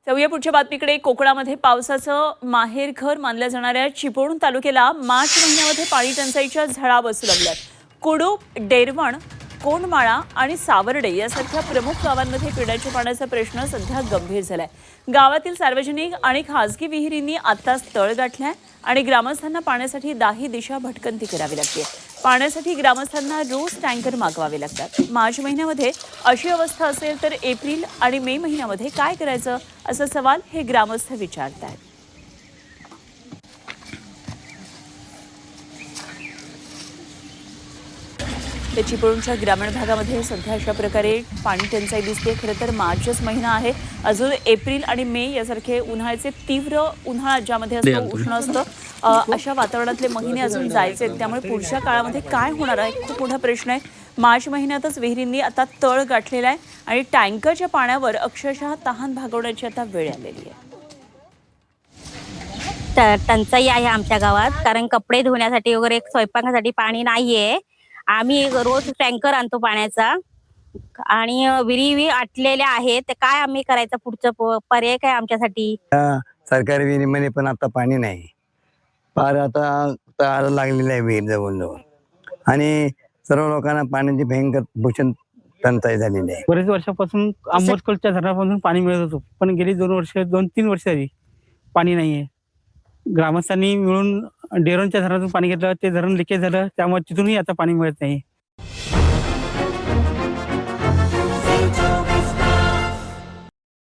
जाऊया पुढच्या बातमीकडे। कोकणामध्ये पावसाचं माहेरघर मानल्या जाणाऱ्या चिपळूण तालुक्याला मार्च महिन्यामध्ये पाणी टंचाईच्या झळा बसू लागल्यात। कुडूप, डेरवण, कोंडमाळा आणि सावर्डे यासारख्या प्रमुख गावांमध्ये पिण्याच्या पाण्याचा प्रश्न सध्या गंभीर झालाय। गावातील सार्वजनिक आणि खासगी विहिरींनी आताच तळ गाठलाय आणि ग्रामस्थांना पाण्यासाठी दाही दिशा भटकंती करावी लागते। पाण्यासाठी ग्रामस्थांना रोज टँकर मागवावे लागतात। मार्च महिन्यामध्ये अशी अवस्था असेल तर एप्रिल आणि मे महिन्यामध्ये काय करायचं, असा सवाल हे ग्रामस्थ विचारतात। चिपळूणच्या ग्रामीण भागामध्ये सध्या अशा प्रकारे पाणी टंचाई दिसते। खरं तर मार्चच महिना आहे, अजून एप्रिल आणि मे यासारखे उन्हाळ्याचे तीव्र उन्हाळा ज्यामध्ये असतो, उष्ण असतं, अशा वातावरणातले महिने अजून जायचे। त्यामुळे पुढच्या काळामध्ये काय होणार आहे खूप मोठा प्रश्न आहे। मार्च महिन्यातच विहिरींनी आता तळ गाठलेला आहे आणि टँकरच्या पाण्यावर अक्षरशः तहान भागवण्याची आता वेळ आलेली आहे। टंचाई आहे आमच्या गावात, कारण कपडे धुण्यासाठी वगैरे स्वयंपाकासाठी पाणी नाहीये। आम्ही रोज टँकर आणतो पाण्याचा आणि विहिरी आटलेल्या आहेत, ते काय आम्ही करायचं, पुढचं पर्याय काय आमच्यासाठी? सरकारी विहिरीमध्ये पण आता पाणी नाही, फार आता तळाला लागलेलं आहे विहीर जवळ आणि सर्व लोकांना पाण्याची भयंकर भूषण टंचाई झालेली आहे। बरेच वर्षापासून आंबोजकलच्या धरणापासून पाणी मिळत होतं, पण गेली 2-3 वर्ष झाली पाणी नाहीये। ग्रामस्थांनी मिळून डेरणच्या धरणातून पाणी घेतलं, ते धरण लिकेज झालं, त्यामुळे तिथूनही आता पाणी मिळत नाही।